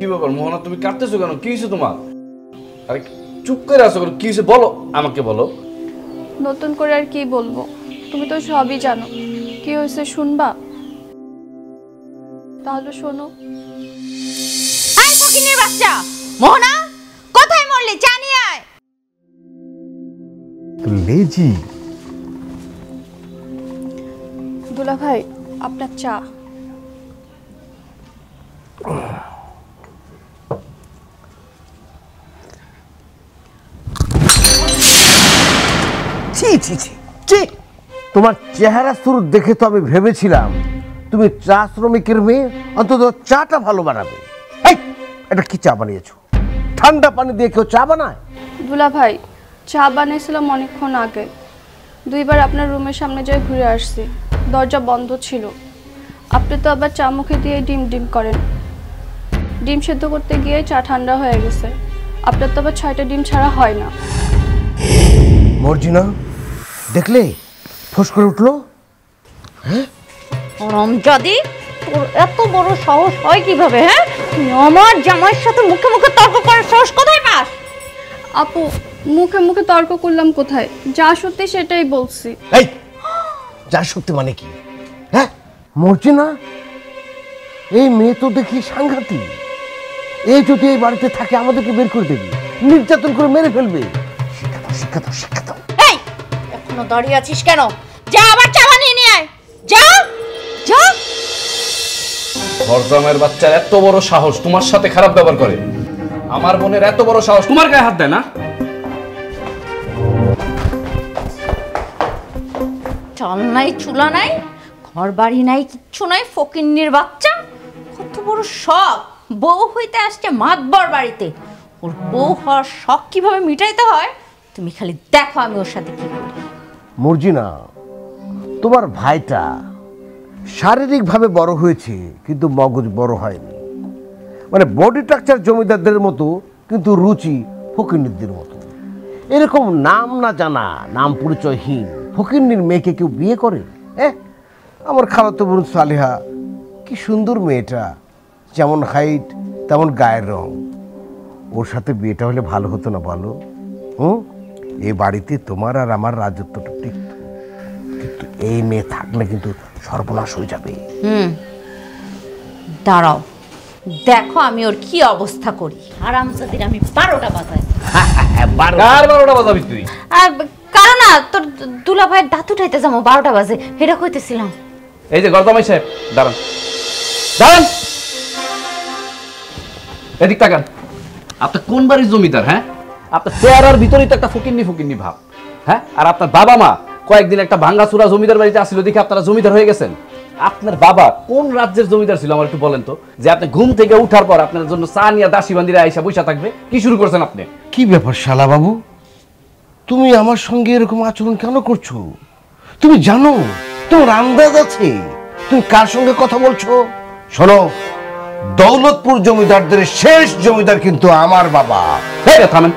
কি ব্যাপার মোহনা, তুমি কাঁদতেছো কেন? কি হয়েছে তোমার? আরে চুপ করে আছো কেন? কি হয়েছে বলো, আমাকে বলো। নতুন করে আর কি বলবো, তুমি তো সবই জানো। কি হয়েছে শুনবা? তাহলে শোনো। এই ফকিনের বাচ্চা মোহনা, কোথায় মরলি? চা নিয়ে আয়। লেজি দুলা ভাই, আপনার চা। ছি ছি ছি ছি, তোমার চেহারা সুরত দেখে তো আমি ভেবেছিলাম তুমি চা শ্রমিকের মেয়ে, অন্তত চাটা ভালো বানাবে। এই, এটা কি চা বানিয়েছো? ঠান্ডা পানি দিয়ে কেউ চা বানায়? দুলা ভাই, চা বানিয়েছিলাম অনেকক্ষণ আগে। 2 বার আপনার রুমের সামনে যেয়ে ঘুরে আসছি, দরজা বন্ধ ছিল। আপনি তো আবার চা মুখে দিয়ে ডিম ডিম করেন। ডিম সেদ্ধ করতে গিয়ে চা ঠান্ডা হয়ে গেছে। আপনার তো আবার 6টা ডিম ছাড়া হয় না। মর্জিনা, দেখলে ফোঁস করে উঠলো। হ্যাঁ রমজাদি, তোর এত বড় সাহস হয় কিভাবে? হ্যাঁ, তুই আমার জামাইয়ের সাথে মুখে মুখে তর্ক করার সাহস কোথায় পাস? আপু, মুখে মুখে তর্ক করলাম কোথায়? যা সত্যি সেটাই বলছি। এই, যা সত্যি মানে কি? হ্যাঁ মর্জিনা, এই মেয়ে তো দেখি সাংঘাতিক। এই যদি এই বাড়িতে থাকে আমাদেরকে বের করে দেবে, নির্যাতন করে মেরে ফেলবে। শিক্ষা দাও, শিক্ষা দাও। এই, এখনো দাঁড়িয়ে আছিস কেন? যা আবার চা বানিয়ে নিয়ে আয়। যা যা। ঘরজামাইয়ের বাচ্চার এত বড় সাহস তোমার সাথে খারাপ ব্যবহার করে। আমার বোনের এত বড় সাহস তোমার গায়ে হাত দেয় না? চাল নাই, চুলা নাই, ঘর বাড়ি নাই, কিচ্ছু নাই, ফকিন্নির বাচ্চা। কত বড় শখ, বউ হইতে আসছে মাতবর বাড়িতে। ওর বউ হওয়ার শখ কিভাবে মিটাইতে হয় তুমি খালি দেখো আমি ওর সাথে কি করি। মর্জিনা, তোমার ভাইটা শারীরিকভাবে বড় হয়েছে কিন্তু মগজ বড় হয়নি। মানে বডি স্ট্রাকচার জমিদারদের মতো, কিন্তু রুচি ফকিন্নিদের মতো। এরকম নাম না জানা, নাম পরিচয়হীন ফকিন্নির মেয়েকে কেউ বিয়ে করে? আমার খালাতো বোন সালেহা, কি সুন্দর মেয়েটা, যেমন হাইট তেমন গায়ের রং। ওর সাথে বিয়েটা হলে ভালো হতো না বলো? এই বাড়িতে তোমার আর আমার রাজত্বটা টিকত, কিন্তু এই মেয়ে থাকলে কিন্তু সর্বনাশ হয়ে যাবে। দাঁড়াও, দেখো আমি ওর কি অবস্থা করি। হারামজাদির আমি 12টা বাজাই। কার 12টা বাজাবি তুই? আর কারণ না, তোর দুলা ভাইয়ের দাঁত উঠাইতে যাবো 12টা বাজে, এটা কইতেছিলাম। এই যে গর্দামাই সাহেব, দাঁড়ান দাঁড়ান, এদিক তাকান। আপনার কোন বাড়ির জমিদার? হ্যাঁ, আপনার চেহারার ভিতরেই তো একটা ফকিন্নি ভাব। হ্যাঁ, আর আপনার বাবা মা কয়েকদিন একটা ভাঙ্গাচুরা জমিদার বাড়িতে আসছিল দেখে আপনারা জমিদার হয়ে গেছেন। আপনার বাবা কোন রাজ্যের জমিদার ছিল আমার একটু বলেন তো, যে আপনি ঘুম থেকে উঠার পর আপনার জন্য চা নিয়ে দাসী বান্দিরা আইসা বসা থাকবে? কি শুরু করছেন আপনি? কি ব্যাপার শালা বাবু, তুমি আমার সঙ্গে এরকম আচরণ কেন করছো? তুমি জানো, তোমার আন্দাজ আছে তুমি কার সঙ্গে কথা বলছো? শোনো, দৌলতপুর জমিদারদের শেষ জমিদার কিন্তু আমার বাবা। থামেন,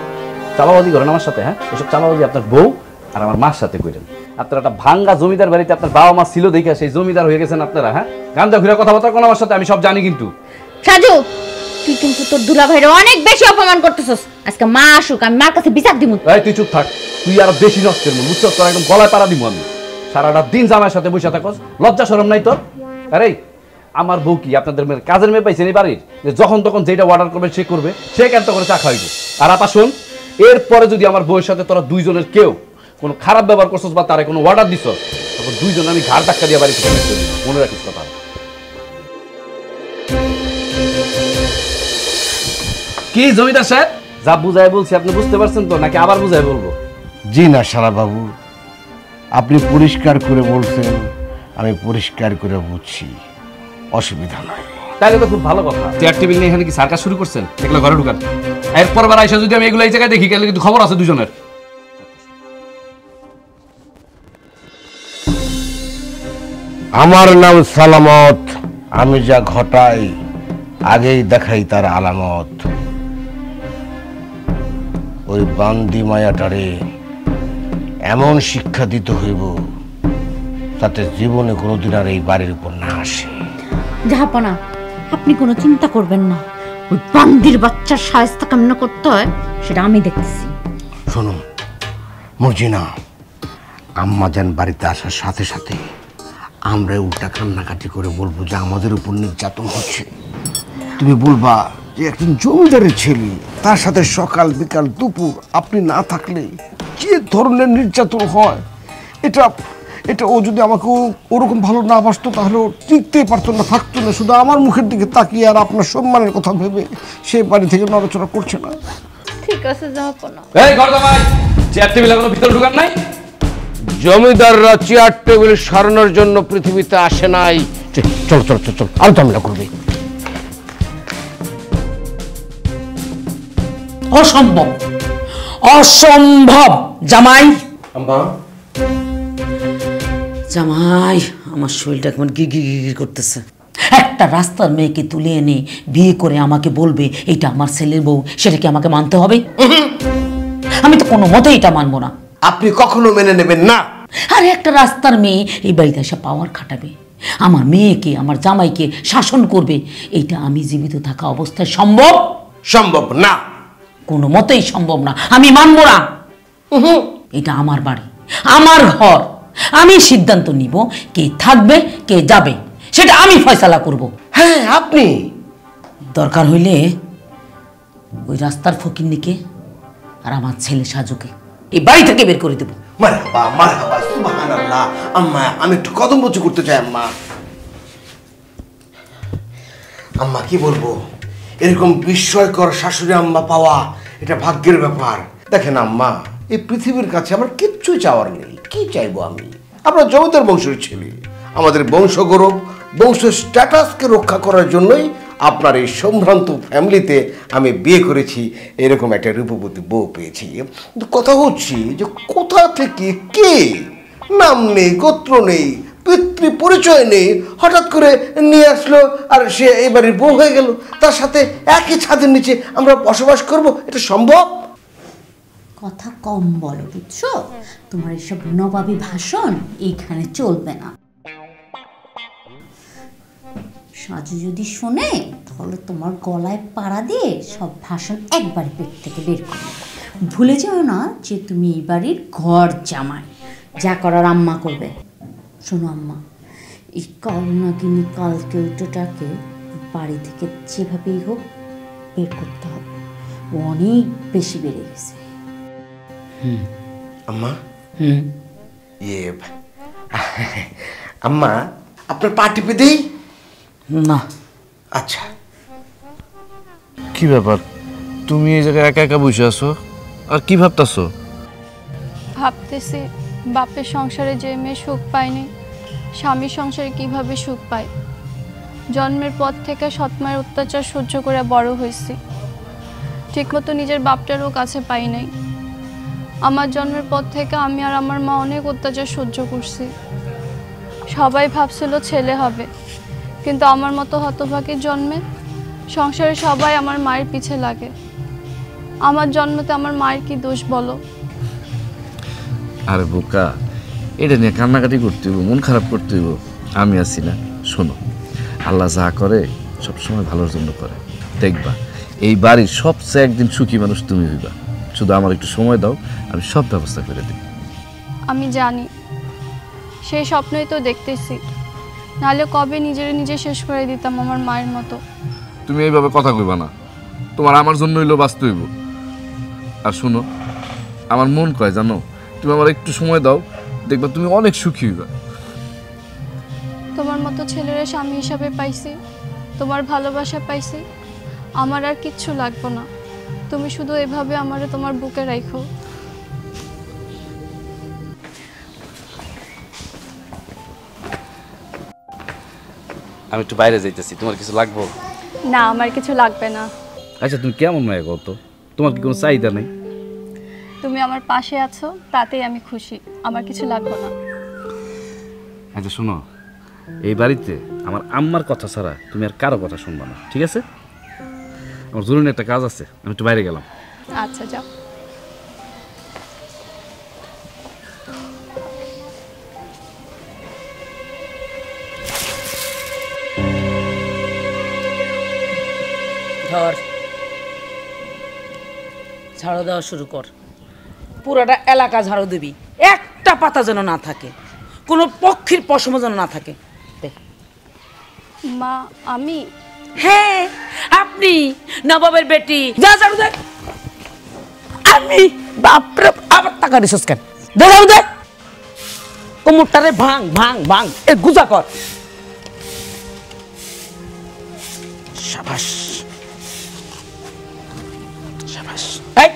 চালাবাজি করেন আমার সাথে? হ্যাঁ, এসব চালাবাজি আপনার বউ আর আমার মার সাথে করেন। আপনার একটা ভাঙ্গা জমিদার বাড়িতে আপনার বাবা মা ছিল দেখে সেই জমিদার হয়ে গেছেন আপনারা। হ্যাঁ, গান্দা ঘুরে কথাবার্তা কোন আমার সাথে, আমি সব জানি। কিন্তু সাজু, তুই কিন্তু তোর দুলা ভাইরে অনেক বেশি অপমান করতেছস। আজকে মা আসুক, আমি মার কাছে বিচার দিমু। এই তুই চুপ থাক, তুই আর বেশি নষ্টের মন বুঝছস? তোর একদম গলায় পাড়া দিমু আমি। সারাটা দিন জামাইয়ের সাথে বসে থাকস, লজ্জা শরম নাই তোর? আরে আমার বউ কি আপনাদের মেয়ের কাজের মেয়ে পাইছেন এই বাড়ির, যে যখন তখন যেটা অর্ডার করবে সে করবে, সে কেন করে চা খাওয়াইবে? আর আপা শোন, এরপরে যদি আমার বউয়ের সাথে তোরা দুইজনের কেউ কোনো খারাপ ব্যবহার করছস বা তারে কোনো অর্ডার দিছস, তখন দুইজন আমি ঘাড় ধাক্কা দিয়ে বাড়ি থেকে বের করে দিবো। মনে রাখিস কথা। কি জমিদার সাহেব, যা বুঝাই বলছি আপনি বুঝতে পারছেন তো, নাকি আবার বুঝাই বলবো? জি না শালা বাবু, আপনি পরিষ্কার করে বলছেন, আমি পরিষ্কার করে বুঝছি, অসুবিধা নাই। তাহলে তো খুব ভালো কথা। চেয়ার টেবিল নিয়ে এখানে কি সার্কাস শুরু করছেন? এগুলো ঘরে ঢুকান। এরপর বার আইসা যদি আমি এগুলো এই জায়গায় দেখি, গেলে কিন্তু খবর আছে দুজনের। আমার নাম সালামত, আমি যা ঘটাই আগেই দেখাই তার আলামত। ওই বান্দি মায়াটারে এমন শিক্ষা দিতে হইব যাতে জীবনে কোনোদিন আর এই বাড়ির উপর না আসে। জাহাপনা, আপনি কোনো চিন্তা করবেন না। ওই বান্দির বাচ্চার শায়েস্তা কেমন করতে হয় সেটা আমি দেখতেছি। শোনো মর্জিনা, আম্মা যান বাড়িতে আসার সাথে সাথে আমরা উল্টা কান্নাকাটি করে বলবো যে আমাদের উপর নির্যাতন হচ্ছে। তুমি বলবা যে একজন জমিদারের ছেলে, তার সাথে সকাল বিকাল দুপুর আপনি না থাকলে যে ধরনের নির্যাতন হয়, এটা এটা ও যদি আমাকে ওরকম ভালো না বাসতো তাহলে ও টিকতেই পারতো না, থাকতো না। শুধু আমার মুখের দিকে তাকিয়ে আর আপনার সম্মানের কথা ভেবে সে বাড়ি থেকে নড়াচড়া করছে না। ঠিক আছে, যাবো না। এই গর্দমাই, চেয়ার টেবিল এখনো ভিতরে ঢুকান নাই? জমিদাররা চেয়ার টেবিল সরানোর জন্য পৃথিবীতে আসে নাই। চল চল চল চল, আর ঝামেলা করবে। অসম্ভব, অসম্ভব। জামাই, আম্মা, জামাই, আমার শরীরটা কেমন গির করতেছে। একটা রাস্তার মেয়েকে তুলে এনে বিয়ে করে আমাকে বলবে এইটা আমার ছেলের বউ, সেটা কি আমাকে মানতে হবে? আমি তো কোনো মতেই এটা মানবো না। আপনি কখনো মেনে নেবেন না। আর একটা রাস্তার মেয়ে এই বাড়িতে এসে পাওয়ার খাটাবে, আমার মেয়েকে, আমার জামাইকে শাসন করবে, এইটা আমি জীবিত থাকা অবস্থায় সম্ভব? সম্ভব না, কোনো মতেই সম্ভব না। আমি মানবো না। এটা আমার বাড়ি, আমার ঘর। আমি সিদ্ধান্ত নিব কে থাকবে কে যাবে, সেটা আমি ফয়সালা করব। হ্যাঁ আপনি। দরকার হইলে ওই রাস্তার ফকিন্নিকে আর আমার ছেলে সাজুকে এই বাড়ি থেকে বের করে দেবো। মারহাবা মারহাবা, সুবহানাল্লাহ। আম্মা, আমি একটু কদম বচু করতে চাই। আম্মা, আম্মা কি বলবো, এরকম বিস্ময়কর শাশুড়ি আম্মা পাওয়া এটা ভাগ্যের ব্যাপার। দেখেন আম্মা, এই পৃথিবীর কাছে আমার কিচ্ছুই চাওয়ার নেই। কি চাইবো আমি? আমরা জমিদার বংশের ছেলে, আমাদের বংশ গৌরব, বংশ স্ট্যাটাসকে রক্ষা করার জন্যই আপনার এই সম্ভ্রান্ত ফ্যামিলিতে আমি বিয়ে করেছি, এরকম একটা রূপবতী বউ পেয়েছি। কিন্তু কথা হচ্ছে যে কোথা থেকে কে, নাম নেই, গোত্র নেই, পিতৃ পরিচয় নেই, হঠাৎ করে নিয়ে আসলো আর সে এই বাড়ির বউ হয়ে গেল। তার সাথে একই ছাদের নিচে আমরা বসবাস করব, এটা সম্ভব? কথা কম বলো, বুঝছো? তোমার এসব নবাবী ভাষণ এইখানে চলবে না। সাজু যদি শোনে তাহলে তোমার গলায় পাড়া দিয়ে সব ভাষণ একবার পেট থেকে বের করবে। ভুলে যেও না যে তুমি এই বাড়ির ঘর জামাই, যা করার আম্মা করবে। শোনো আম্মা, এই কালনাগিনী কালকেউটোটাকে বাড়ি থেকে যেভাবেই হোক বের করতে হবে, ও অনেক বেশি বেড়ে গেছে। আম্মা, ইয়ে আম্মা, আপনার পা টিপে দেই? না। আচ্ছা। কি ব্যাপার, তুমি এই জায়গায় একা একা বসে আছো আর কি ভাবতেছো? ভাবতেছি বাপের সংসারে যে মেয়ে সুখ পায়নি, স্বামীর সংসারে কিভাবে সুখ পায়। জন্মের পর থেকে সৎমায়ের অত্যাচার সহ্য করে বড় হয়েছি, ঠিকমতো নিজের বাপটারও কাছে পাই নাই। আমার জন্মের পর থেকে আমি আর আমার মা অনেক অত্যাচার সহ্য করছি। সবাই ভাবছিল ছেলে হবে, কিন্তু আমার মতো হতভাগীর জন্মে সংসারে সবাই আমার মায়ের পিছে লাগে। আমার জন্মতে আমার মায়ের কি দোষ বলো? আরে বোকা, এটা নিয়ে কান্নাকাটি করতে হইব, মন খারাপ করতে হইব? আমি আছি না। শোনো, আল্লাহ যা করে সবসময় ভালোর জন্য করে। দেখবা এই বাড়ির সবচেয়ে একদিন সুখী মানুষ তুমি হইবা। শুধু আমার একটু সময় দাও, আমি সব ব্যবস্থা করে দিই। আমি জানি, সেই স্বপ্নই তো দেখতেছি, নাহলে কবে নিজে শেষ করে দিতাম আমার মায়ের মতো। তুমি এইভাবে কথা কইবা না, তোমার আমার জন্য হইলো বাঁচতে হইব। আর শুনো, আমার মন কয় জানো, তুমি আমার একটু সময় দাও, দেখবা তুমি অনেক সুখী হইবা। তোমার মতো ছেলেরা স্বামী হিসাবে পাইছি, তোমার ভালোবাসা পাইছি, আমার আর কিচ্ছু লাগবে না। তুমি শুধু এভাবে আমারে তোমার বুকে রাখো। আমি একটু বাইরে যাইতেছি, তোমার কিছু লাগবে? না, আমার কিছু লাগবে না। আচ্ছা, তুমি কেমন মায়া কত? তোমার কি কোনো চাহিদা নেই? তুমি আমার পাশে আছো, তাতেই আমি খুশি, আমার কিছু লাগবে না। আচ্ছা শোনো, এই বাড়িতে আমার আম্মার কথা ছাড়া তুমি আর কারো কথা শুনবা না, ঠিক আছে? আমার জরুরি একটা কাজ আছে, আমি একটু বাইরে গেলাম। আচ্ছা, যাও। ধর, ঝাড়ু দেওয়া শুরু কর। পুরাটা এলাকা ঝাড়ু দিবি, একটা পাতা যেন না থাকে, কোনো পক্ষীর পশম যেন না থাকে। দেখ। মা আমি? হ্যাঁ আপনি, নবাবের বেটি। যা ঝাড়ু দেখ। আমি? বাপরে, আবার টাকা দিছিস কেন? দে ঝাড়ু দে। কোমরটারে ভাঙ ভাঙ ভাঙ, এ গুজা কর। শাবাশ শাবাশ। এই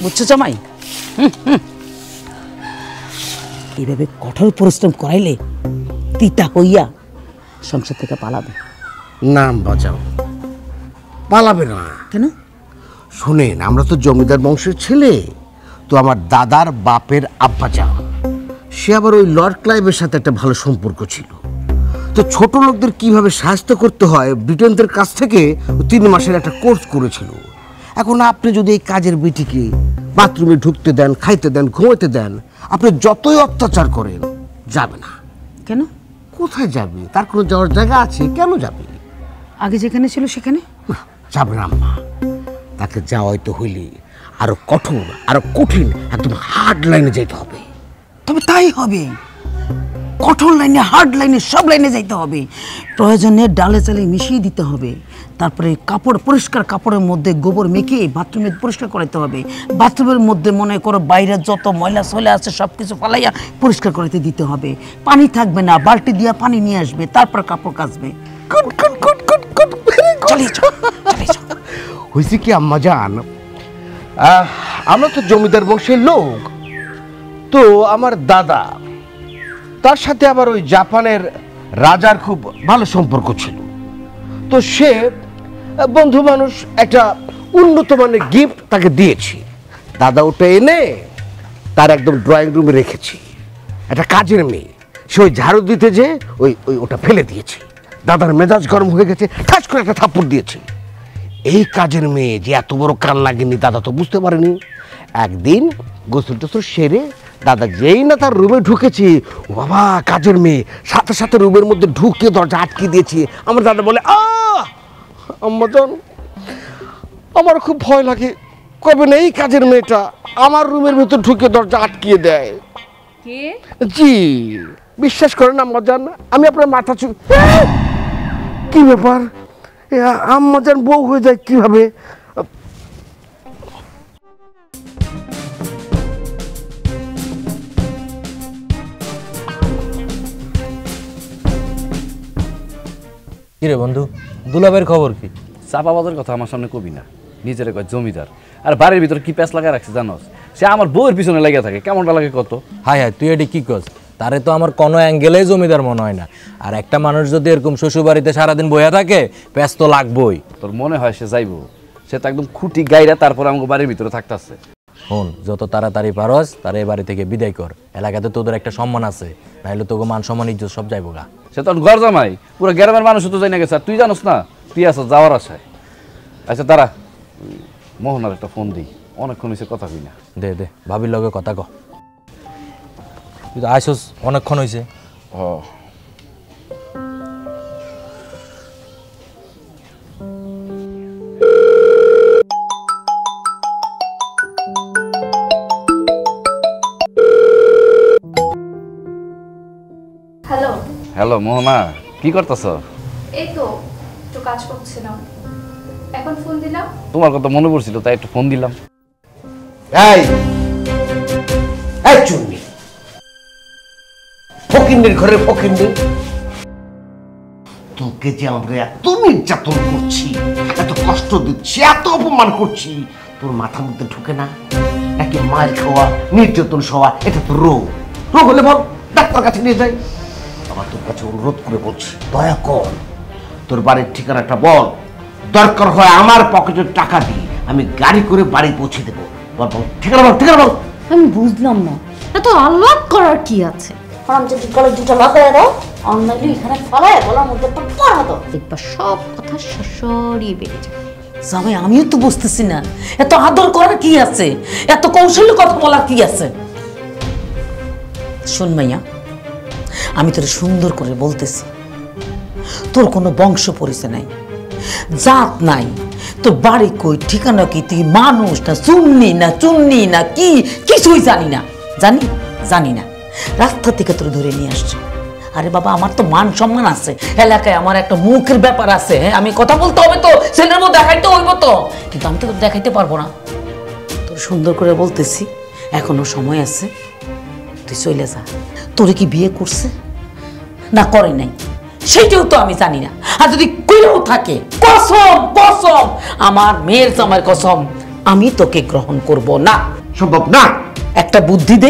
বুঝছো জামাই, এইভাবে কঠোর পরিশ্রম করাইলে তিতা হইয়া সংসার থেকে পালাবে। নাম বাঁচাও, পালাবে না। কেন? শোনেন, আমরা তো জমিদার বংশের ছেলে, তো আমার দাদার বাপের আব্বাজান, সে আবার ওই লর্ড ক্লাইভের সাথে একটা ভালো সম্পর্ক ছিল। তো ছোট লোকদের কিভাবে সাহায্য করতে হয় ব্রিটেনদের কাছ থেকে 3 মাসের একটা কোর্স করেছিল। এখন আপনি যদি এই কাজের বেটিকে বাথরুমে ঢুকতে দেন, খাইতে দেন, ঘুমাতে দেন, আপনি যতই অত্যাচার করেন যাবে না। কেন? কোথায় যাবে? তার কোনো যাওয়ার জায়গা আছে? কেন যাবে? আগে যেখানে ছিল সেখানে না, যাবে না আম্মা। তাকে যাওয়াইতে হইলে আরো কঠোর, আরো কঠিন, একদম হার্ড লাইনে যেতে হবে। তবে তাই হবে, কঠোর লাইনে, হার্ড লাইনে, সব লাইনে যাইতে হবে। প্রয়োজনে ডালে চালে মিশিয়ে দিতে হবে। তারপরে কাপড়, পরিষ্কার কাপড়ের মধ্যে গোবর মেখে বাথরুমে পরিষ্কার করাইতে হবে। বাথরুমের মধ্যে মনে করো বাইরের যত ময়লা সয়লা আছে সব কিছু ফালাইয়া পরিষ্কার করাইতে দিতে হবে। পানি থাকবে না, বালতি দিয়া পানি নিয়ে আসবে, তারপর কাপড় কাচবে। হয়েছে কি আম্মা জান, আমরা তো জমিদার বংশের লোক, তো আমার দাদা, তার সাথে আবার ওই জাপানের রাজার খুব ভালো সম্পর্ক ছিল। তো সে বন্ধু মানুষ, একটা উন্নত মানের গিফট তাকে দিয়েছি। দাদা ওটা এনে তার একদম ড্রয়িং রুমে রেখেছি। একটা কাজের মেয়ে, সে ওই ঝাড়ু দিতে যে ওটা ফেলে দিয়েছে। দাদার মেজাজ গরম হয়ে গেছে, ঠাস করে একটা থাপ্পড় দিয়েছে। এই কাজের মেয়ে যে এত বড় কান লাগেনি দাদা তো বুঝতে পারেনি। একদিন গোসল টোসল সেরে দাদা যেই না তার রুমে ঢুকেছি, ও বাবা, কাজের মেয়ে সাথে সাথে রুমের মধ্যে ঢুকে দরজা আটকে দিয়েছি। আমার দাদা বলে, আম্মা জান, আমার খুব ভয় লাগে, কবে না এই কাজের মেয়েটা আমার রুমের ভেতর ঢুকে দরজা আটকিয়ে দেয়। জি, বিশ্বাস করেন আম্মা জান, আমি আপনার মাথা কি ব্যাপার, আম্মা জান বউ হয়ে যায় কিভাবে? কিরে বন্ধু, দুলাবের খবর কি? চাপাবাদের কথা আমার সামনে কবি না, নিজের কয় জমিদার, আর বাড়ির ভিতরে কি প্যাঁচ লাগায় রাখছে জানোস? সে আমার বউয়ের পিছনে লেগে থাকে, কেমনটা লাগে কত? হায় হায়, তুই এটি কি কস? তারে তো আমার কোনো অ্যাঙ্গেলেই জমিদার মনে হয় না। আর একটা মানুষ যদি এরকম শ্বশুর বাড়িতে সারাদিন বইয়া থাকে, প্যাঁচ তো লাগবই। তোর মনে হয় সে যাইবো? সে তো একদম খুঁটি গাইরা তারপর আমাকে বাড়ির ভিতরে থাকতেছে। শোন, যত তাড়াতাড়ি পারস তার এই বাড়ি থেকে বিদায় কর। এলাকাতে তোদের একটা সম্মান আছে, নাহলে তোকে মান সম্মান ইজ্জত সব যাইবো গা। সে তো ঘর জামাই, পুরো গ্রামের মানুষ তো যাই না গেছে, তুই জানোস না? তুই আছো যাওয়ার আশায়। আচ্ছা তারা মোহনার একটা ফোন দিই, অনেকক্ষণ হয়েছে কথা কই না। দে দে, ভাবির লগে কথা ক। তুই তো আইসস অনেকক্ষণ হয়েছে। হ্যালো। হ্যালো মোহনা, কি করতেছ? এই তো একটু কাজ করছিলাম, এখন ফোন দিলাম। তোমার কথা মনে পড়ছিল তাই একটু ফোন দিলাম। এই চুন্নি, ফকিন্নির ঘরে ফকিন্নি, তোকে যে আমরা এত নির্যাতন করছি, এত কষ্ট দিচ্ছি, এত অপমান করছি, তোর মাথার মধ্যে ঢুকে না? নাকি মার খাওয়া, নির্যাতন সওয়া এটা তো রোগ। রোগ হলে বল, ডাক্তার কাছে নিয়ে যাই। আবার তোর কাছে অনুরোধ করে বলছি, দয়া কর, তোর বাড়ির ঠিকানাটা বল। দরকার হয় আমার পকেটের টাকা দিয়ে আমি গাড়ি করে বাড়ি পৌঁছে দেবো। বল বল, ঠিকানা বল, ঠিকানা বল। আমি বুঝলাম না, এত আলাপ করার কি আছে? কারণ যদি গলে দুটো লাগাই দাও, অন্যান্য এখানে ফলায় গলার মধ্যে একটা পড়া দাও, দেখবা সব কথা সরিয়ে বেড়ে যাবে। জামাই, আমিও তো বুঝতেছি না এত আদর করার কি আছে, এত কৌশলী কথা বলার কি আছে। শোন মাইয়া, আমি তোর সুন্দর করে বলতেছি, তোর কোনো বংশ পরিচয় নাই, জাত নাই, তোর বাড়ি কই, ঠিকানা কি, তুই মানুষ না চুন্নি না কি, কিছুই জানি না। জানি না, রাস্তা থেকে তোর ধরে নিয়ে আসছে। আরে বাবা, আমার তো মান সম্মান আছে, এলাকায় আমার একটা মুখের ব্যাপার আছে। হ্যাঁ, আমি কথা বলতে হবে তো, ছেলের মধ্যে দেখাইতে হইব তো, কিন্তু আমি তো তোর দেখাইতে পারবো না। তোর সুন্দর করে বলতেছি, এখনো সময় আছে, তুই চলে যা। তোরে কি বিয়ে করছে না করে নাই সেইটাও তো আমি জানি না। আর যদি কইও থাকে, কসম আমার মেয়ের জামার কসম, আমি তোকে গ্রহণ করব না। সম্ভব না। একটা বুদ্ধি দে,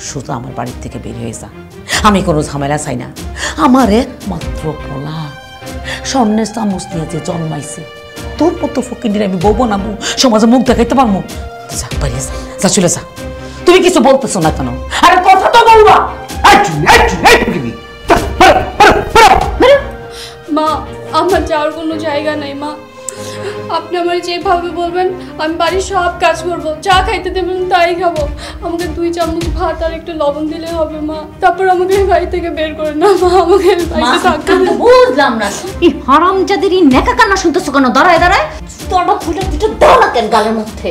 সোজা আমার বাড়ির থেকে বের হয়ে যা। আমি কোনো ঝামেলা চাই না। আমার একমাত্র পোলা, স্বর্ণের চামচ নিয়ে যে জন্মাইছে, তোর মতো ফকিন্দির আমি বউ বানাবো, সমাজে মুখ দেখাইতে পারবো। যা, বাড়ি যা, চলে যা। তুমি কিছু বলতেছো না কেন? আরে কথা তো বলবা। মা, আমার যাওয়ার কোনো জায়গা নেই মা। আপনি আমার যেভাবে বলবেন আমি বাড়ির সব কাজ করব, চা খাইতে দেবেন তাই খাবো। আমাকে 2 চামচ ভাত আর একটু লবণ দিলে হবে মা। তারপর আমাকে বাড়ি থেকে বের করে না মা, আমাকে বাড়িতে থাকতে আমি তো বুঝলাম না, এই হারামজাদের এই নেকা কান্না শুনতেছো কেন? দাঁড়ায় তোরটা খুলে দুটো দাও না কেন গালের মধ্যে?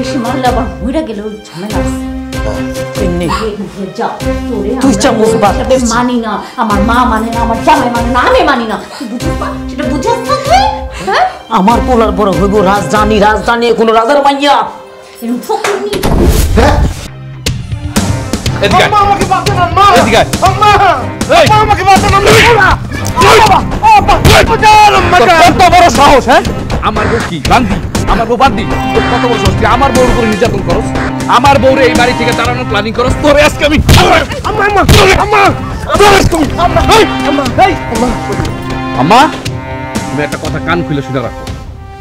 বেশি মারলে আবার হইরা গেলে ওই ঝামেলা আছে। তুই চামচ ভাত মানি না, আমার মা মানে না, আমার জামাই মানে না, আমি মানি না। তুই বুঝিস না? সেটা বুঝাস না তুই? হ্যাঁ, আমার পোলার বড় হইব রাজধানী কোনো রাজার মাইয়া। এরকম ফকিন্নি। এদিকে আয়। আমাকে বাঁচান আম্মা। এদিকে আয়। আম্মা, এই। আম্মা, আমাকে বাঁচান আম্মা। কত বড় সাহস! হ্যাঁ, আমার বউ কি বান্দি? আমার বউ বান্দি? তোর কত বড় সাহস? তুই আমার বউর উপরে নির্যাতন করস, আমার বউরে এই বাড়ি থেকে তাড়ানোর প্ল্যানিং করস। তোরে আজকে আমি আম্মা, তুমি একটা কথা কান খুলে শুনে রাখো।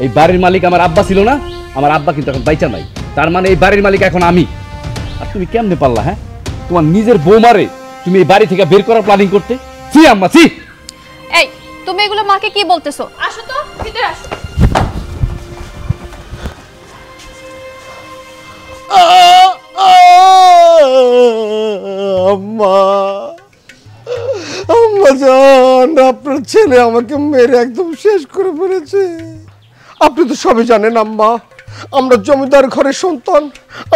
এই বাড়ির মালিক আমার আব্বা ছিল না? আমার আব্বা কিন্তু এখন বাইচা নাই। তার মানে এই বাড়ির মালিক এখন আমি। আর তুমি কেমনে পারলা? হ্যাঁ, তোমার নিজের বৌমারে তুমি এই বাড়ি থেকে বের করার প্ল্যানিং করতে? ছি আম্মা, ছি। এই, তুমি এগুলো মাকে কি বলতেছো? আসো তো, ভিতরে আসো। আম্মা, আম্মা জান, আপনার ছেলে আমাকে মেরে একদম শেষ করে ফেলেছে। আপনি তো সবই জানেন আম্মা, আমরা জমিদার ঘরের সন্তান।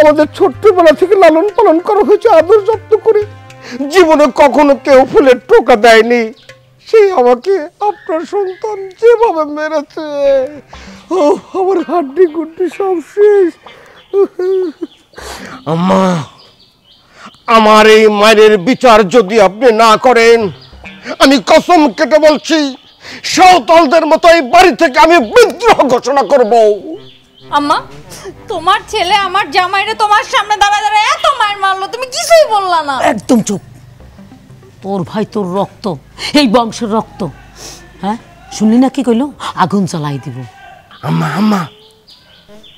আমাদের ছোট্টবেলা থেকে লালন পালন করা হয়েছে আদর যত্ন করে। জীবনে কখনো কেউ ফুলের টোকা দেয়নি। সেই আমাকে আপনার সন্তান যেভাবে মেরেছে, ও আমার হাড্ডি গুড্ডি সব শেষ। আম্মা, আমার এই মায়ের বিচার যদি আপনি না করেন, আমি কসম কেটে বলছি, সাঁওতালদের মতো এই বাড়ি থেকে আমি বিদ্রোহ ঘোষণা করব। আম্মা, তোমার ছেলে আমার জামাইরে তোমার সামনে দাঁড়ায় এত মার মারলো, তুমি কিছুই বললা না। একদম চুপ। তোর ভাই তোর রক্ত, এই বংশের রক্ত। হ্যাঁ, শুনলি না কি কইলো? আগুন জ্বালাই দিব। আম্মা,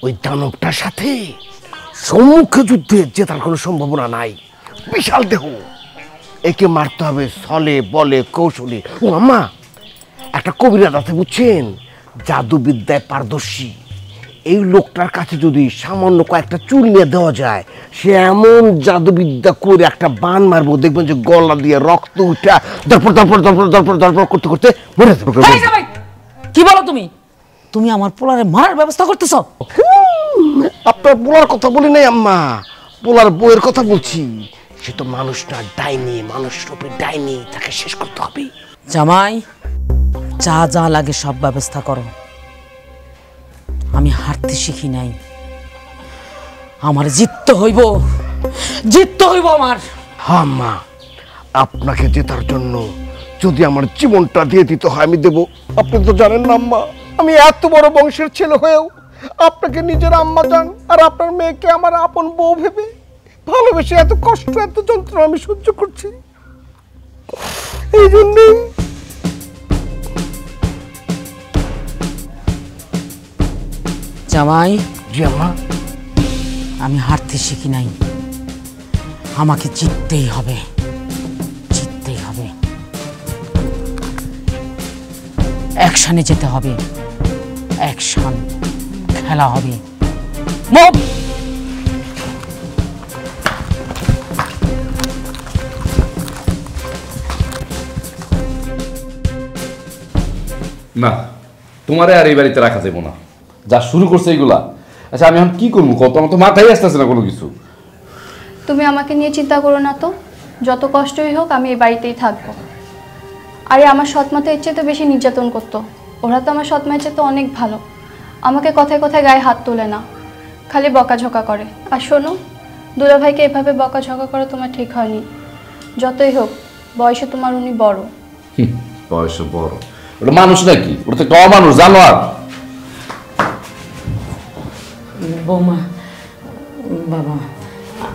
ওই দানবটার সাথে সম্মুখে যুদ্ধে জেতার কোনো সম্ভাবনা নাই। বিশাল দেহ, একে মারতে হবে ছলে বলে কৌশলে। ও আম্মা, একটা কবিরাজ আছে বুঝছেন, জাদুবিদ্যায় পারদর্শী। এই লোকটার কাছে যদি সামান্য কয়েকটা চুল নিয়ে দেওয়া যায়, সে এমন জাদুবিদ্যা করে একটা বান মারবো, দেখবেন যে গলা দিয়ে রক্ত উঠা দরপর দরপর দরপর দরপর দরপর করতে করতে মরে যাবে। কি বলো তুমি? তুমি আমার পোলারে মারার ব্যবস্থা করতেছ? আপনার পোলার কথা বলি নাই আম্মা, পোলার বউয়ের কথা বলছি। সে তো মানুষ না, ডাইনি, মানুষ রূপে ডাইনি, তাকে শেষ করতে হবে। জামাই, যা যা লাগে সব ব্যবস্থা করো। আমি হারতে শিখি নাই, আমার জিততে হইব আমার। হ্যাঁ আম্মা, আপনাকে জেতার জন্য যদি আমার জীবনটা দিয়ে দিতে হয় আমি দেব। আপনি তো জানেন না আম্মা, আমি এত বড় বংশের ছেলে হয়েও আপনাকে নিজের আম্মা জান আর আপনার মেয়েকে আমার আপন বউ ভেবে ভালোবেসে এত কষ্ট এত যন্ত্রণা আমি সহ্য করছি। এই জন্যই জামাই, জি আম্মা, আমি হারতে শিখি নাই, আমাকে জিততেই হবে, জিততেই হবে। অ্যাকশনে যেতে হবে, অ্যাকশন খেলা হবে। মুভ। না, তোমারে আর এই বাড়িতে রাখা যাবো না, যা শুরু করছে এইগুলা। আচ্ছা আমি এখন কি করবো কত? আমার তো মাথায় আসতেছে না কোনো কিছু। তুমি আমাকে নিয়ে চিন্তা করো না তো, যত কষ্টই হোক আমি এই বাড়িতেই থাকবো। আরে আমার সৎমাতে এর চেয়ে তো বেশি নির্যাতন করতো, ওরা তো আমার সৎমায়ের চেয়ে তো অনেক ভালো। আমাকে কথায় কথায় গায়ে হাত তোলে না, খালি বকাঝকা করে। আর শোনো, দুলাভাইকে এভাবে বকাঝকা করা তোমার ঠিক হয়নি। যতই হোক বয়সে তোমার উনি বড়। বয়সে বড়, ওটা মানুষ নাকি? ওটা তো একটা অমানুষ, জানো? আর বৌমা, বাবা,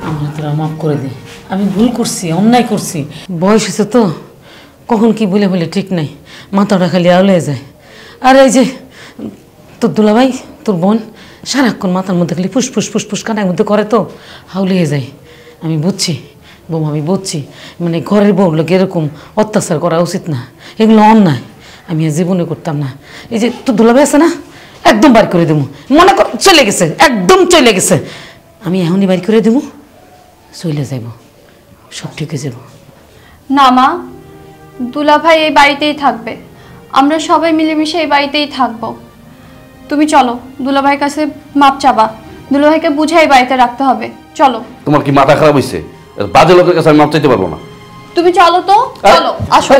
আমরা তোরা মাফ করে দে। আমি ভুল করছি, অন্যায় করছি। বয়স হয়েছে তো, কখন কি বলে বলে ঠিক নাই, মাথাটা খালি আউলে যায়। আর এই যে তোর দুলাভাই, তোর বোন সারাক্ষণ মাথার মধ্যে খালি ফুসফুস ফুসফুস কানের মধ্যে করে তো, হাউলিয়ে যায়। আমি বুঝছি বৌমা, আমি বুঝছি, মানে ঘরের বউ লোক এরকম অত্যাচার করা উচিত না, এগুলো অন্যায়। আমি আর জীবনে করতাম না। এই যে তোর দুলাভাই আছে না, একদম বাড়ি করে দেবো। মনে কর চলে গেছে, একদম চলে গেছে, আমি এখনই বাড়ি করে দেবো, চলে যাব, সব ঠিক হয়ে যাব। না মা, দুলাভাই এই বাড়িতেই থাকবে, আমরা সবাই মিলেমিশে এই বাড়িতেই থাকবো। তুমি চলো, দুলাভাইয়ের কাছে মাপ চাবা, দুলাভাইকে বুঝে এই বাড়িতে রাখতে হবে। চলো। তোমার কি মাথা খারাপ হয়েছে? বাজে লোকের কাছে আমি মাপ চাইতে পারবো না। তুমি চলো তো, চলো, আসো।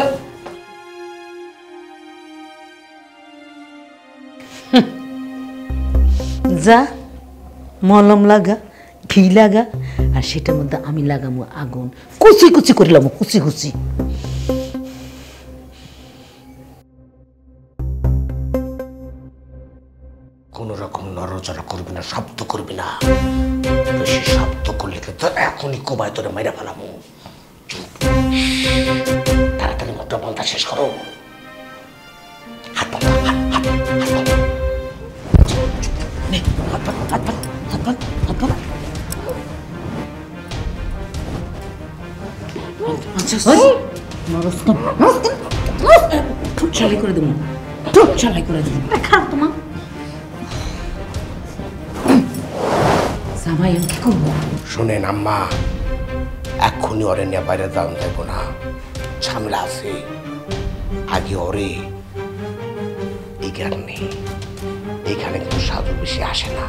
যা মলম লাগা, ঘি লাগা, আর সেটার মধ্যে আমি লাগামো আগুন, কুচি কুচি করিলাম, কুচি কুচি। কোন রকম নড়াচড়া করবি না, শব্দ করবি না। বেশি শব্দ করলে তো এখনই কোবায় তোরে মাইরা ফেলাবো। চুপ, তাড়াতাড়ি মুখটা বলতা শেষ করো। হাত পাত, হাত হাত হাত পাত। নে, হাত পাত, হাত পাত, হাত পাত, হাত পাত। আচ্ছা ঠোঁট চালাই করে দেবো, ঠোঁট চালাই করে দেবো। খারাপ তোমার জামাই, আমি কি করবো? শোনেন আম্মা, এক্ষুনি ওরে নিয়ে বাইরে যাওয়া যাইব না, ঝামেলা আছে। আগে ওরে এইখানে কিন্তু সাধু বেশি আসে না।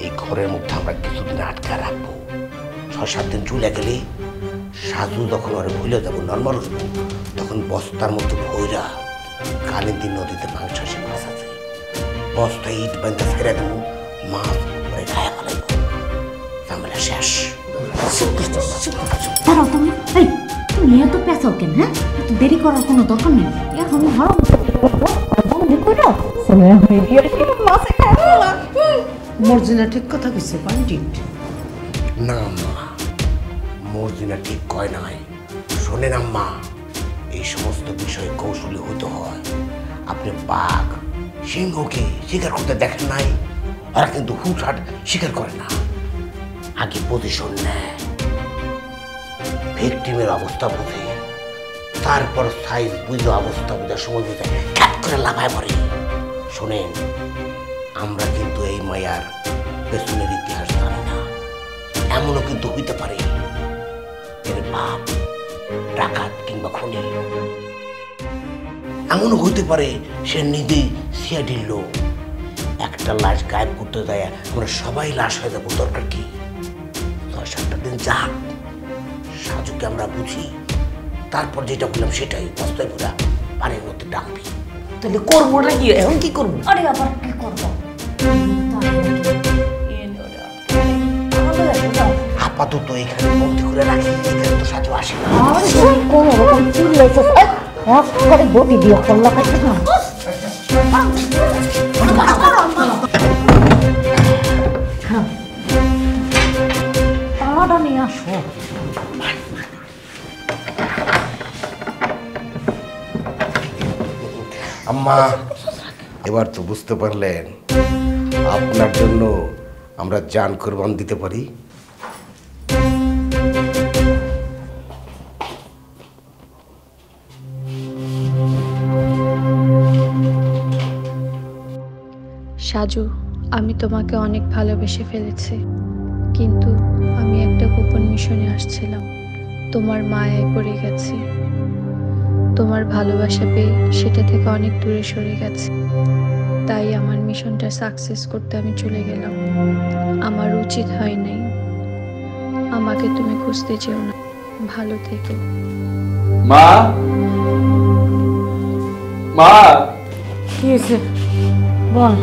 এই ঘরের মধ্যে আমরা কিছুদিন আটকা রাখবো। 6-7 দিন চলে গেলে সাধু যখন ওরে ভুলে যাবো, নর্মাল হইব, তখন বস্তার মধ্যে ভৈরা কালিন্দী নদীতে মাছ আছে, বস্তা ইট বান্ধে ফেরে দেবো, মাছ ওরে খায়া ফেলাইব, ঝামেলা শেষ। দাঁড়াও তুমি, এই তুমি এত পেঁচাও কেন? হ্যাঁ, এত দেরি করার কোনো দরকার নেই। এখন ধরো মর্জিনা ঠিক কথা কইছে, পান্ডিট। না আম্মা, মর্জিনা ঠিক কয় নাই। শোনেন আম্মা, এই সমস্ত বিষয় কৌশলী হতে হয়। আপনি বাঘ সিংহকে শিকার করতে দেখেন নাই? ওরা কিন্তু হুটহাট শিকার করে না, আগে পজিশন নেয়, ভিকটিমের অবস্থা বুঝে, তারপর সাইজ বুঝে, অবস্থা বুঝার সময় বুঝে খ্যাট করে লাফায় পড়ে। শোনেন, আমরা কিন্তু এই মায়ার পেছনের ইতিহাস জানি না। এমনও কিন্তু হইতে পারে এর বাপ ডাকাত কিংবা খুনি, এমনও হইতে পারে সে নিজেই সিআইডির লোক। একটা লাশ গায়েব করতে যায়, আমরা সবাই লাশ হয়ে যাবো, দরকার কি? 6-7 দিন যাক, সাজুকে আমরা বুঝি, তারপর যেটা বললাম সেটাই বস্তায় পুরা পানির মধ্যে ডাকবি। তাহলে করবোটা কি? এখন কি করবো? আরে আবার কি করবো? আপাতত এখানে বন্দি করে রাখি, এখানে তো সাজু আসে না। কোন রকম চিল্লাইছিস? করে বটি দিয়ে কল্লা কাটতে না। তালাটা নিয়ে আসো। আম্মা, এবার তো বুঝতে পারলেন আপনার জন্য আমরা জান কুরবান দিতে পারি। সাজু, আমি তোমাকে অনেক ভালোবেসে ফেলেছি, কিন্তু আমি একটা গোপন মিশনে আসছিলাম। তোমার মায়ায় পড়ে গেছি। তোমার ভালোবাসা পেয়ে সেটা থেকে অনেক দূরে সরে গেছি। তাই আমার মিশনটা সাকসেস করতে আমি চলে গেলাম। আমার উচিত হয় নাই। আমাকে তুমি খুঁজতে চেও না। ভালো থেকো। মা, মা, কি হয়েছে বল।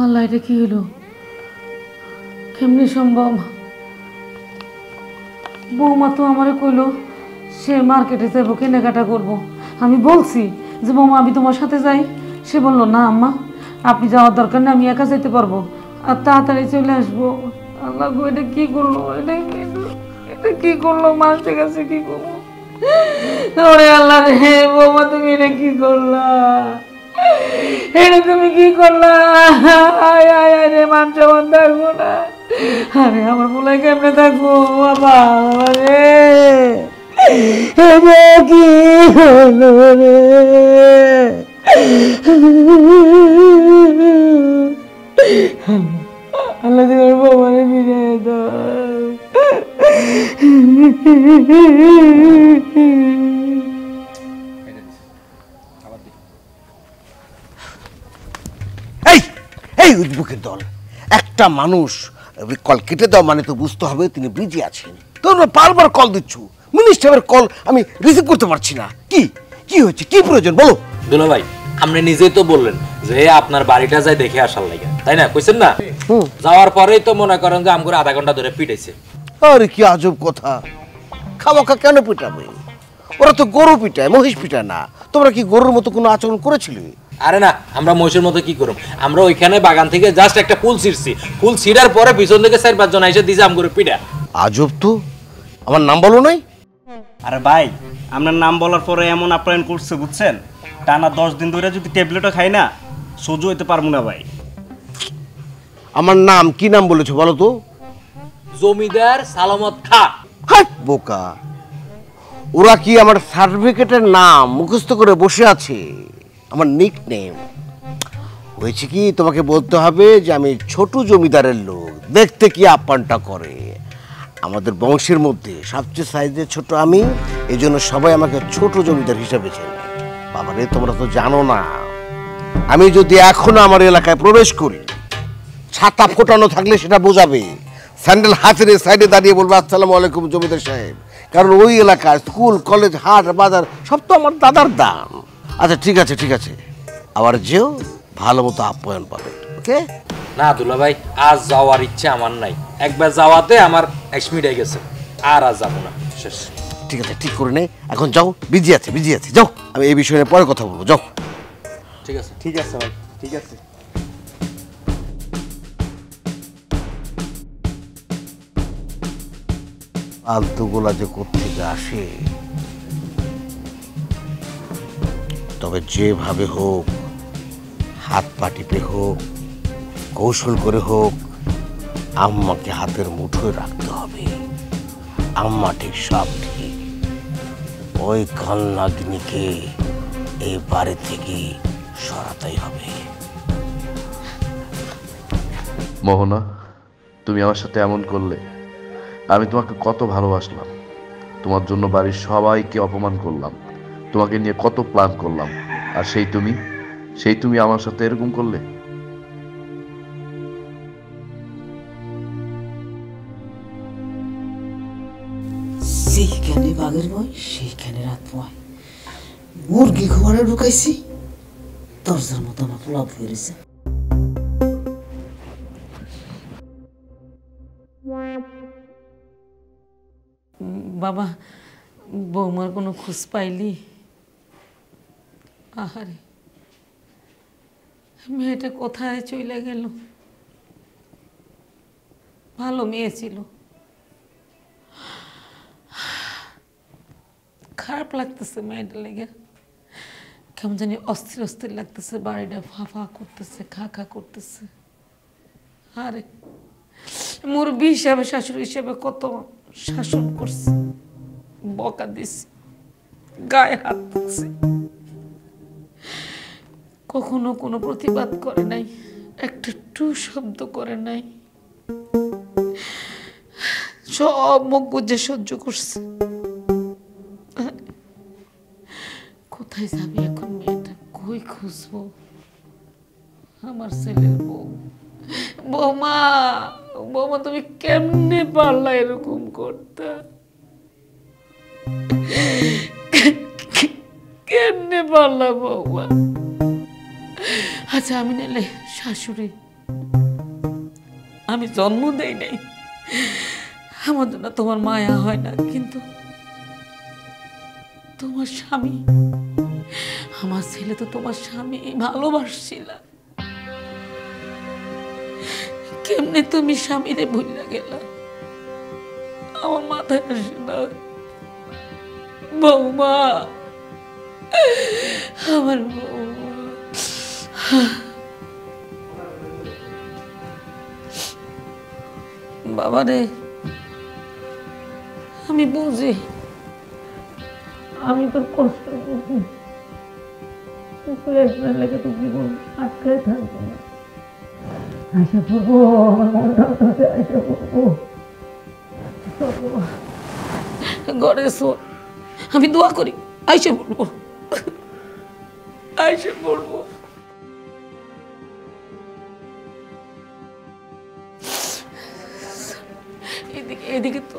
আল্লাহ, এটা কি হলো? কেমনি সম্ভব? বৌমা তো আমারে কইলো সে মার্কেটে যাবো, কেনাকাটা করবো। আমি বলছি যে বৌমা আমি তোমার সাথে যাই। সে বললো না আম্মা, আপনি যাওয়ার দরকার নেই, আমি একা যেতে পারবো আর তাড়াতাড়ি চলে আসবো। আল্লাহ গো, এটা কি করলো? এটা কি করলো? মানুষের কাছে কি করবো? ওরে আল্লাহ রে, বৌমা তুমি এটা কি করলা? এটা তুমি কি করলা? আয় আয় আয় রে, মান সম্মান থাকবো না। আরে আমার বলাই কেমনে থাকবো বাবা রে? এটা কি হলো রে? আল্লাহ তোমার বাবারে ফিরে দাও। এই এই উদ্বুকের দল, একটা মানুষ কল কেটে দাও মানে তো বুঝতে হবে তিনি বিজি আছেন। তোমরা বারবার কল দিচ্ছ, মিনিস্টারের কল আমি রিসিভ করতে পারছি না। কি কি হয়েছে, কি প্রয়োজন বলো। দুলা ভাই, আপনি নিজেই তো বললেন যে আপনার বাড়িটা যাই দেখে আসার লাগে, তাই না? কইছেন না? যাওয়ার পরেই তো মনে করেন যে আমগুলো আধা ঘন্টা ধরে পিটাইছে। আরে কি আজব কথা, খাওয়া কেন পিটাবে? ওরা তো গরু পিটায়, মহিষ পিটায় না। তোমরা কি গরুর মতো কোনো আচরণ করেছিলে? আরে না, আমরা মহিষের মতো কি করব? আমরা ওইখানে বাগান থেকে জাস্ট একটা ফুল ছিঁড়ছি, ফুল ছিঁড়ার পরে পিছন থেকে 4-5 জন এসে দিছে আমগুলো পিটা। আজব তো, আমার নাম বলো নাই? আরে ভাই, আপনার নাম বলার পরে এমন আপ্যায়ন করছে বুঝছেন, টানা 10 দিন ধরে যদি ট্যাবলেটও খাই না সহ্য হইতে পারবো না ভাই। আমার নাম কি নাম বলেছো বলো তো? জমিদার সালামত খান। হাট বোকা, ওরা কি আমার সার্টিফিকেটের নাম মুখস্থ করে বসে আছে? আমার নিক নেম। হয়েছে কি, তোমাকে বলতে হবে যে আমি ছোট জমিদারের লোক, দেখতে কি আপ্যায়নটা করে। আমাদের বংশের মধ্যে সবচেয়ে সাইজে ছোট আমি, এই জন্য সবাই আমাকে ছোট জমিদার হিসাবে চেনে। বাবারে, তোমরা তো জানো না, আমি যদি এখনো আমার এলাকায় প্রবেশ করি, ছাতা ফোটানো থাকলে সেটা বোঝাবে, স্যান্ডেল হাতের সাইডে দাঁড়িয়ে বলবো আসসালামু আলাইকুম জমিদার সাহেব। কারণ ওই এলাকায় স্কুল, কলেজ, হাট, বাজার সব তো আমার দাদার দাম। আচ্ছা ঠিক আছে ঠিক আছে, আবার যেও, ভালো মতো আপ্যায়ন পাবে। ওকে? না দুলা ভাই, আজ যাওয়ার ইচ্ছে আমার নাই। একবার যাওয়াতে আমার 1 মিনিট হয়ে গেছে, আর যাবো না, শেষ। ঠিক আছে, ঠিক করে নে, এখন যাও। বিজি আছে যাও, আমি এই বিষয়ে নিয়ে পরে কথা বলবো, যাও। ঠিক আছে। ঠিক আছে ভাই, ঠিক আছে। আলতুগুলা যে কোত্থেকে আসে, তবে যেভাবে হোক, হাত পা টিপে হোক, কৌশল করে হোক, আম্মাকে হাতের মুঠোয় রাখতে হবে। আম্মা ঠিক, সব ঠিক। ওই কান্নাগিনীকে এই বাড়ি থেকে সরাতেই হবে। মোহনা, তুমি আমার সাথে এমন করলে। আমি তোমাকে কত ভালোবাসলাম, তোমার জন্য বাড়ির সবাইকে অপমান করলাম, তোমাকে নিয়ে কত প্ল্যান করলাম, আর সেই তুমি আমার সাথে এরকম করলে। সেইখানে বাঘের ভয়, সেইখানে রাত ভয়। মুরগি ঘরে ঢুকাইছি, দরজার মতো আমার পোলাপ হয়ে গেছে। বাবা, বৌমার কোনো খোঁজ পাইলি? আহারে, মেয়েটা কোথায় চলে গেল? ভালো মেয়ে ছিল। খারাপ লাগতেছে মেয়েটা লেগে, কেমন জানি অস্থির অস্থির লাগতেছে, বাড়িটা ফা ফা করতেছে, খা খা করতেছে। আরে মুরব্বী হিসাবে শাশুড়ি হিসাবে কত শাসন করছে, বকা দিছে, গায়ে হাত দিছে, কখনো কোনো প্রতিবাদ করে নাই, একটা টু শব্দ করে নাই, সব মুখ বুঝে সহ্য করছে। কোথায় যাবি এখন মেয়েটা, কই খুঁজবো আমার ছেলের বউ? বৌমা, বৌমা তুমি কেমনে পারলা এরকম করতে? কেমনে পারলা বৌমা? আচ্ছা আমি নাইলে শাশুড়ি, আমি জন্ম দেই নাই, আমার জন্য তোমার মায়া হয় না, কিন্তু তোমার স্বামী, আমার ছেলে তো তোমার স্বামী ভালোবাসছিল, কেমনে তুমি স্বামীরে ভুলে গেলা? আমার মাথায় আসে না বৌমা, আমার বৌমা। বাবা রে, আমি বুঝি, আমি তোর কষ্ট বুঝি, লেগে তো জীবন আটকায় থাকবো না। আশা করবো আমার মনটাও তাতে আশা করবো। ঘরে শোন, আমি দোয়া করি, আইসে বলবো, আইসে বলবো। এদিকে এদিকে তো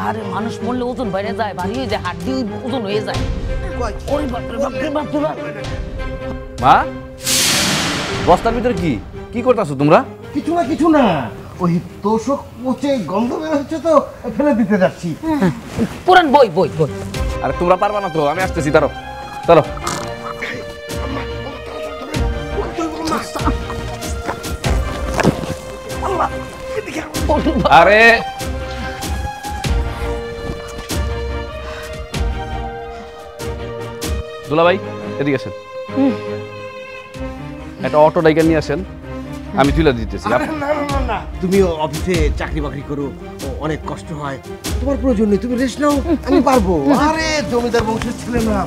আরে মানুষ মরলে ওজন বেড়ে যায়, ভারী হয়ে যায়, হাড্ডি ওজন হয়ে যায়। ওই বাপরে বাপরে বাপরে বাপ। মা, বস্তার ভিতরে কি কি করতেছো তোমরা? কিছু না কিছু না, ওই তোষক পচে গন্ধ বের হচ্ছে তো ফেলে দিতে যাচ্ছি। পুরান বই বই বই। আরে তোমরা পারবা না তো, আমি আসতেছি, দাঁড়ো দাঁড়ো। আরে দুলা ভাই এদিকে আসেন, একটা অটো ডাইকার নিয়ে আসেন, আমি তুলে দিতেছি। না না না না, তুমি অফিসে চাকরি বাকরি করো, অনেক কষ্ট হয়, তোমার প্রয়োজন নেই, তুমি রেস্ট নাও, আমি পারবো। আরে জমিদার বংশের ছেলে না,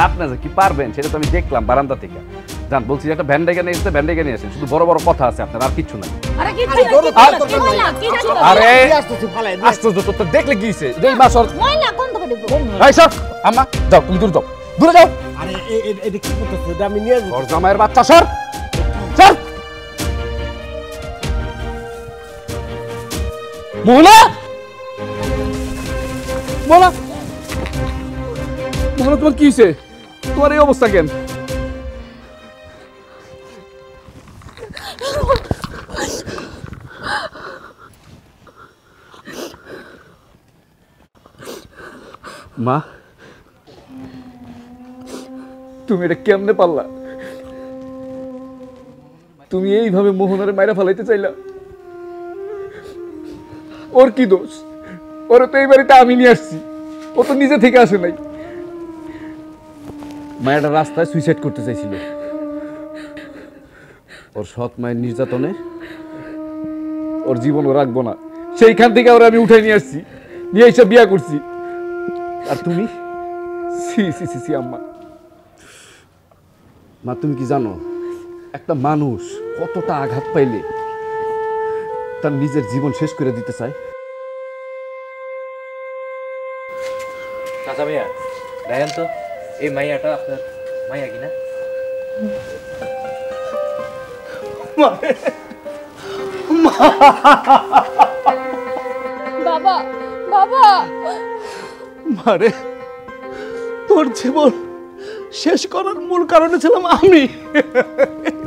আপনি যে কি পারবেন সেটা তো আমি দেখলাম বারান্দা থেকে। জান বলছি একটা ভ্যান ডাইকার নিয়ে এসে ভ্যান ডাইকার নিয়ে আসেন, শুধু বড় বড় কথা আছে আপনার, আর কিছু নাই। আরে কি আরে আশ্চর্য, তোর দেখলে কি হইছে? এই মা সর, ময়লা কোন দোকানে দেব? এই সর, আম্মা যাও, তুমি দূরে যাও, দূরে যাও। আরে এটা কি করতেছ? এটা আমি নিয়ে ওর জামাইয়ের বাচ্চা, সর সর। মোহনা, মোহনা, মোহনা তোমার কি হয়েছে? তোমার এই অবস্থা কেন? মা, তুমি এটা কেমনে পারলা? তুমি এইভাবে মোহনারে মাইরা ফেলাইতে চাইলা? ওর কি দোষ? ওর তো এই বাড়িতে আমি নিয়ে আসছি, ও তো নিজে থেকে আসে নাই। মায়েরা রাস্তায় সুইসাইড করতে চাইছিল, ওর সৎ মায়ের নির্যাতনে ওর জীবন ও রাখবো না, সেইখান থেকে ওরা আমি উঠাই নিয়ে আসছি, নিয়ে এসে বিয়া করছি। আর তুমি সি সি সি সি আম্মা, মা তুমি কি জানো একটা মানুষ কতটা আঘাত পাইলে তার নিজের জীবন শেষ করে দিতে চায়? চাচা ভাইয়া দেখেন তো, এই মাইয়াটা আপনার মাইয়া কিনা? বাবা বাবা মারে, তোর জীবন শেষ করার মূল কারণে ছিলাম আমি।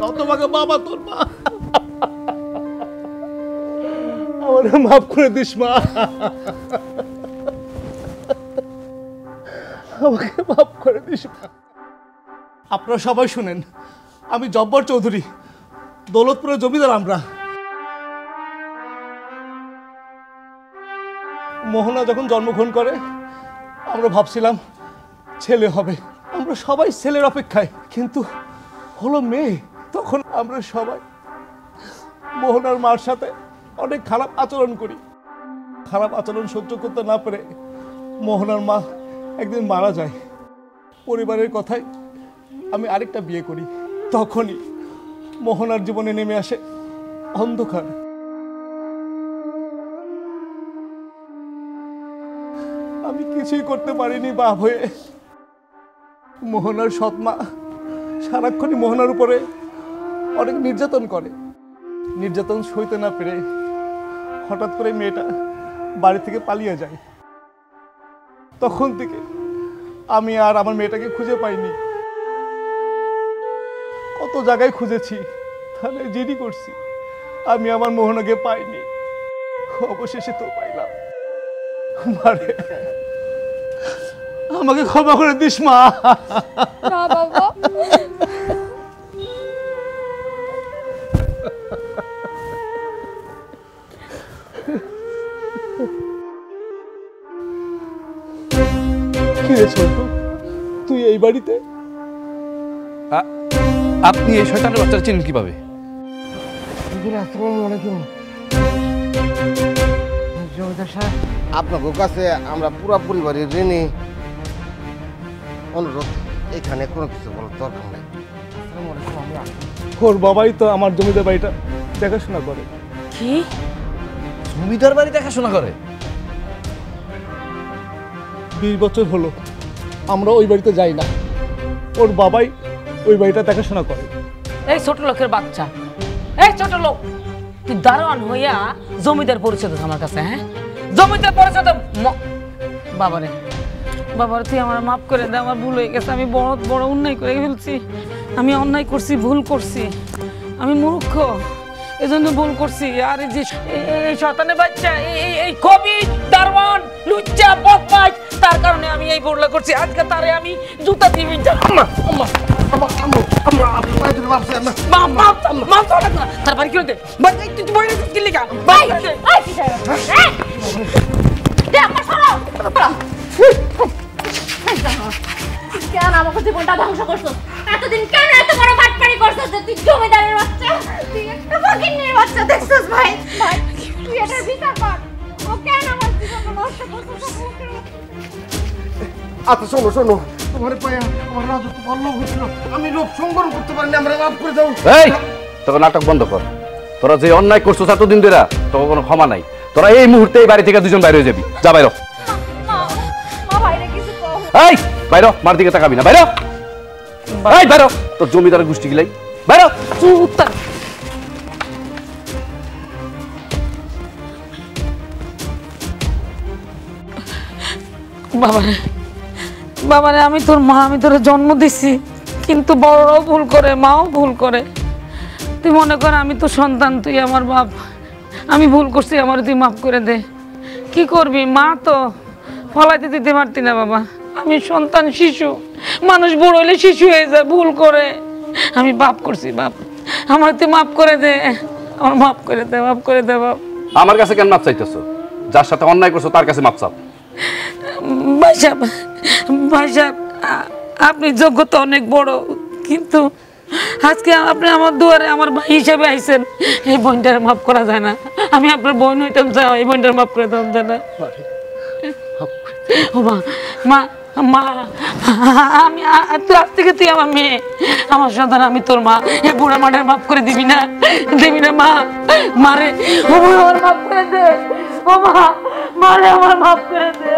অতভাগা বাবা, তোর মা। আমারে মাফ করে দিস মা, আমাকে মাফ করে দিস মা। আপনারা সবাই শুনেন, আমি জব্বর চৌধুরী, দৌলতপুরের জমিদার। আমরা মোহনা যখন জন্মগ্রহণ করে আমরা ভাবছিলাম ছেলে হবে, আমরা সবাই ছেলের অপেক্ষায়, কিন্তু হলো মেয়ে। তখন আমরা সবাই মোহনার মার সাথে অনেক খারাপ আচরণ করি। খারাপ আচরণ সহ্য করতে না পেরে মোহনার মা একদিন মারা যায়। পরিবারের কথায় আমি আরেকটা বিয়ে করি। তখনই মোহনার জীবনে নেমে আসে অন্ধকার। আমি কিছুই করতে পারিনি বাপ হয়ে। মোহনার সৎমা সারাক্ষণই মোহনার উপরে অনেক নির্যাতন করে। নির্যাতন সইতে না পেরে হঠাৎ করে মেয়েটা বাড়ি থেকে পালিয়ে যায়। তখন থেকে আমি আর আমার মেয়েটাকে খুঁজে পাইনি। কত জায়গায় খুঁজেছি, থানায় জিডি করছি, আমি আমার মোহনাকে পাইনি। অবশেষে তো পাইলাম। মারে, আমাকে ক্ষমা করে দিস মা। না বাবা, কি রে ছোট, তুই এই বাড়িতে? আপনি এই শয়তানের বাচ্চাটা চিনেন কিভাবে? আপনার কাছে আমরা পুরো পরিবারের ঋণী। অনুরোধ, এখানে কোনো কিছু বলার দরকার নেই। ওর বাবাই তো আমার জমিদার বাড়িটা দেখাশোনা করে। কি? জমিদার বাড়ি দেখাশোনা করে? 20 বছর হলো আমরা ওই বাড়িতে যাই না। ওর বাবাই ওই বাড়িটা দেখাশোনা করে। এই ছোট লোকের বাচ্চা, এই ছোট লোক, তুই দারোয়ান হইয়া জমিদার পরিচয় দিস আমার কাছে? হ্যাঁ, জমিদার পরিচয়। বাবারে, বাবারে, তুই আমার মাফ করে দে, আমার ভুল হয়ে গেছে। আমি বড় বড় অন্যায় করে ফেলছি। আমি অন্যায় করছি, ভুল করছি, আমি মূর্খ, এজন্য ভুল করছি। আর এই যে এই শয়তানের বাচ্চা, এই কবি দারোয়ান লুচ্চা বদমাশ, তার কারণে আমি এই ভুলটা করছি। আজকে তারে আমি জুতা দিয়ে তার বাড়ি কিনে দে, কেন আমাকে জীবনটা ধ্বংস করছো? এতদিন কেন এত বড় বাটপাড়ি করছো যে তুই জমিদারের বাচ্চা, তুই একটা ফকিন্নির বাচ্চা দেখছস? ভাই ভাই, তুই এটার বিচার কর। ও কেন আমার জীবনটা নষ্ট করছো? আচ্ছা শোনো শোনো, তোমার পায়ে আমার রাজত্ব ভালো হয়েছিল, আমি লোক সংবরণ করতে পারিনি, আমরা মাফ করে দাও। এই তোকে নাটক বন্ধ কর। তোরা যে অন্যায় করছো এতদিন ধরে, তোকে কোনো ক্ষমা নাই। তোরা এই মুহূর্তে এই বাড়ি থেকে দুজন বাইরে হয়ে যাবি। যা বাইর। এই বাইর, মার দিকে তাকাবি না। বাইর, এই বাইর, তোর জমিদারের গোষ্ঠী গিলাই বাইর। বাবারে, বাবারে, আমি তোর মা, আমি তোর জন্ম দিছি, কিন্তু বড়রাও ভুল করে, মাও ভুল করে। তুই মনে কর আমি তো সন্তান, তুই আমার বাপ। আমি ভুল করছি, আমার তুই মাফ করে দে। কি করবি, মা তো ফলাইতে দিতে পারতি না বাবা। আমি সন্তান, শিশু মানুষ, বড় হলে শিশু হয়ে যায়, ভুল করে। আমি বাপ করছি, বাপ, আমার তুই মাফ করে দে, আমার মাফ করে দে, মাফ করে দে বাপ। আমার কাছে কেন মাপ চাইতেছো? যার সাথে অন্যায় করছো তার কাছে মাপ চাও। ভাই সাহেব, ভাই সাহেব, আপনি যোগ্যতা অনেক বড়, কিন্তু আজকে আপনি আমার দুয়ারে আমার ভাই হিসাবে আইছেন। এই বোনটার মাফ করা যায় না। আমি আপনার বোন হইতাম, চাও এই বোনটার মাফ করে দেওয়া যায় না। ও মা, মা, মা, আমি তুই আজ থেকে তুই আমার মেয়ে, আমার সন্তান, আমি তোর মা। এ বুড়া মাঠের মাফ করে দিবি না? দিবি না মা? মারে, ও আমার মাফ করে দে। ও মা, মারে, আমার মাফ করে দে।